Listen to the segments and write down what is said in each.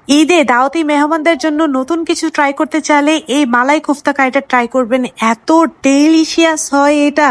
ঈদে দাওয়াতি মেহমানদের জন্য নতুন কিছু ট্রাই করতে চাইলে এই মালাই কোফতা কারিটা ট্রাই করবেন। এত ডেলিশিয়াস হয় এটা,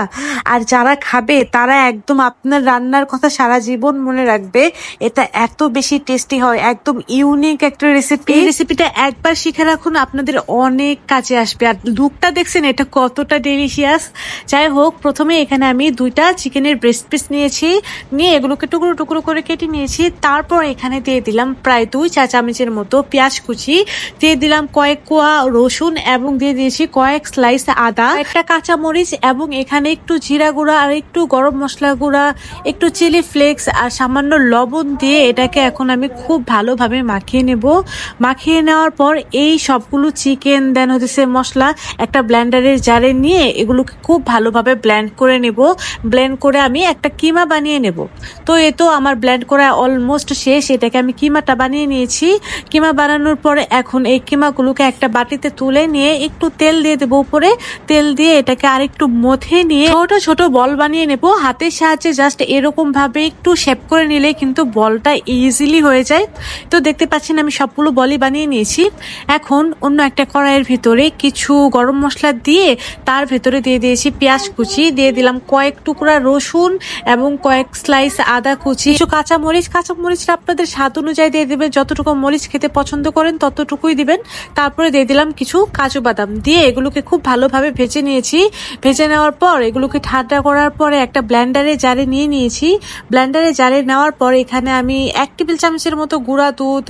আর যারা খাবে তারা একদম আপনার রান্নার কথা সারা জীবন মনে রাখবে। এটা এত বেশি টেস্টি হয়, একদম ইউনিক একটা রেসিপি। এই রেসিপিটা একবার শিখে রাখুন, আপনাদের অনেক কাজে আসবে। আর লুকটা দেখছেন এটা কতটা ডেলিশিয়াস। যাই হোক, প্রথমে এখানে আমি 2টা চিকেনের ব্রেস্ট পিস নিয়েছি, নিয়ে এগুলোকে টুকরো টুকরো করে কেটে নিয়েছি। তারপর এখানে দিয়ে দিলাম প্রায় 2 চা চামচের মতো পেঁয়াজ কুচি, দিয়ে দিলাম কয়েক কোয়া রসুন এবং দিয়ে দিয়েছি কয়েক স্লাইস আদা, একটা কাঁচা মরিচ এবং এখানে একটু জিরা গুঁড়া আর একটু গরম মশলা গুঁড়া, একটু চিলি ফ্লেক্স আর সামান্য লবণ দিয়ে এটাকে এখন আমি খুব ভালোভাবে মাখিয়ে নেব। মাখিয়ে নেওয়ার পর এই সবগুলো চিকেন দেন হচ্ছে মশলা একটা ব্লেন্ডারের জারে নিয়ে এগুলোকে খুব ভালোভাবে ব্লেন্ড করে নেব। ব্লেন্ড করে আমি একটা কিমা বানিয়ে নেব। তো এ তো আমার ব্লেন্ড করা অলমোস্ট শেষ। এটাকে আমি কিমাটা বানিয়ে নিয়েছি। কিমা বানানোর পরে এখন এই কিমাগুলোকে একটা বাটিতে তুলে নিয়ে একটু তেল দিয়ে দেবো উপরে। তেল দিয়ে এটাকে আর একটু মথে নিয়ে ছোট ছোট বল বানিয়ে নেব। হাতের সাহায্যে জাস্ট এরকম ভাবে একটু শেপ করে নিলে কিন্তু বলটা ইজিলি হয়ে যায়। তো দেখতে পাচ্ছেন আমি সবগুলো বলই বানিয়ে নিয়েছি। এখন অন্য একটা কড়াইয়ের ভিতরে কিছু গরম মশলা দিয়ে তার ভেতরে দিয়ে দিয়েছি পেঁয়াজ কুচি, দিয়ে দিলাম কয়েক টুকরা রসুন এবং কয়েক স্লাইস আদা কুচি, কিছু কাঁচামরিচটা আপনাদের স্বাদ অনুযায়ী দিয়ে দেবেন, যতটুকু মরিচ খেতে পছন্দ করেন ততটুকুই দিবেন। তারপরে দিয়ে দিলাম কিছু কাজু বাদাম, দিয়ে এগুলোকে খুব ভালোভাবে ভেজে নিয়েছি। ভেজে নেওয়ার পর এগুলোকে ঠান্ডা করার পরে একটা ব্লেন্ডারে জারে নিয়ে নিয়েছি। ব্লেন্ডারে জারে নেওয়ার পর এখানে আমি 1 টেবিল চামচের মতো গুঁড়া দুধ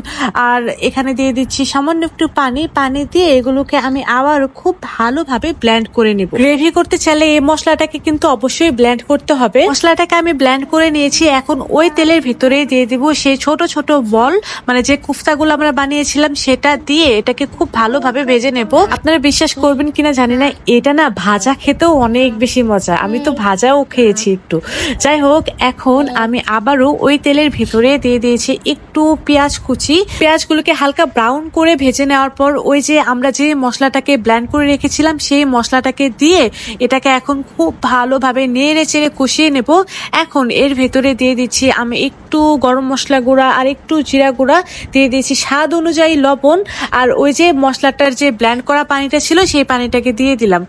আর এখানে দিয়ে দিচ্ছি সামান্য একটু পানি দিয়ে এগুলোকে আমি আবার খুব ভালোভাবে ব্লেন্ড করে নেব। গ্রেভি করতে চাইলে এই মশলাটাকে কিন্তু অবশ্যই ব্লেন্ড করতে হবে। মশলাটাকে আমি ব্লেন্ড করে নিয়েছি। এখন ওই তেলের ভিতরে দিয়ে দিব সেই ছোট ছোট বল, মানে যে কোফতাগুলো আমরা বানিয়েছিলাম সেটা দিয়ে এটাকে খুব ভালোভাবে ভেজে নেব। আপনারা বিশ্বাস করবেন কিনা জানি না, এটা না ভাজা খেতেও অনেক বেশি মজা। আমি তো ভাজাও খেয়েছি একটু। যাই হোক, এখন আমি আবারও ওই তেলের ভিতরে দিয়ে দিয়েছি একটু পেঁয়াজ কুচি। পেঁয়াজগুলোকে হালকা ব্রাউন করে ভেজে নেওয়ার পর ওই যে আমরা যে মশলাটাকে ব্লেন্ড করে রেখেছিলাম সেই মশলাটাকে দিয়ে এটাকে এখন খুব ভালোভাবে নেড়ে চেড়ে কষিয়ে নেব। এখন এর ভেতরে দিয়ে দিচ্ছি আমি একটু গরম মশলা গুঁড়া আর একটু জিরা গুঁড়া, দিয়ে দিয়েছি স্বাদ অনুযায়ী লবণ, আর ওই যে মশলাটার যে ব্লেন্ড করা পানিটা ছিল সেই পানিটাকে দিয়ে দিলাম।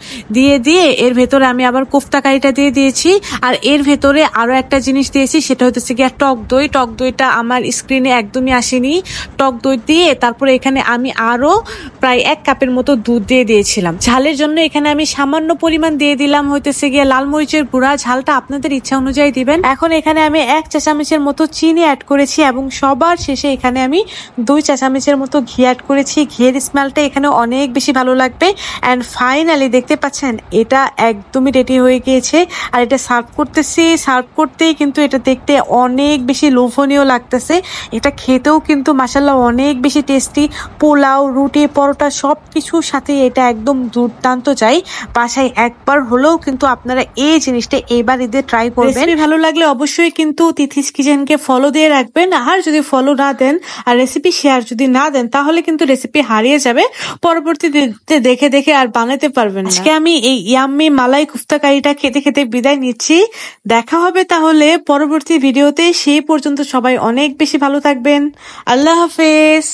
দিয়ে এর ভেতরে আমি আবার কোফতা কারিটা দিয়ে দিয়েছি। আর এর ভেতরে আরো একটা জিনিস দিয়েছি, সেটা হচ্ছে গিয়ে টক দই। টক দইটা আমার স্ক্রিনে একদমই আসেনি। টক দই দিয়ে তারপরে এখানে আমি আরো প্রায় 1 কাপের মতো দুধ দিয়ে দিয়েছিলাম। ঝালের জন্য এখানে আমি সামান্য পরিমাণ দিয়ে দিলাম হইতেছে গিয়ে লাল মরিচের গুঁড়া। ঝালটা আপনাদের ইচ্ছা অনুযায়ী দিবেন। এখন এখানে আমি 1 চা চামচের মতো চিনি অ্যাড করেছি এবং সবার শেষে এখানে আমি 2 চা চামচের মতো ঘি অ্যাড করেছি। ঘিয়ের স্মেলটা এখানে অনেক বেশি ভালো লাগবে। অ্যান্ড ফাইনালি দেখতে পাচ্ছেন এটা একদমই রেডি হয়ে গিয়েছে। আর এটা সার্ভ করতেছি, সার্ভ করতেই কিন্তু এটা দেখতে অনেক বেশি লোভনীয় লাগতেছে। এটা খেতেও কিন্তু মাশাআল্লাহ অনেক বেশি টেস্টি। পোলাও, রুটি, পরোটা সব কিছুর সাথে এটা একদম দুর্দান্ত যায়। বাসায় একবার হলেও কিন্তু আপনারা এই জিনিসটা এইবার ঈদে ট্রাই করবেন। রেসিপি ভালো লাগলে অবশ্যই কিন্তু তিথিস কিচেনকে ফলো দিয়ে রাখবেন। আর যদি ফলো না দেন আর রেসিপি শেয়ার যদি না দেন তাহলে কিন্তু রেসিপি হারিয়ে যাবে, পরবর্তীতে দেখে দেখে আর বানাতে পারবেন না। আজকে আমি এই ইয়াম্মি মালাই কোফতা কারিটা খেতে খেতে বিদায় নিচ্ছি। দেখা হবে তাহলে পরবর্তী ভিডিওতে। সেই পর্যন্ত সবাই অনেক বেশি ভালো থাকবেন। আল্লাহ হাফেজ।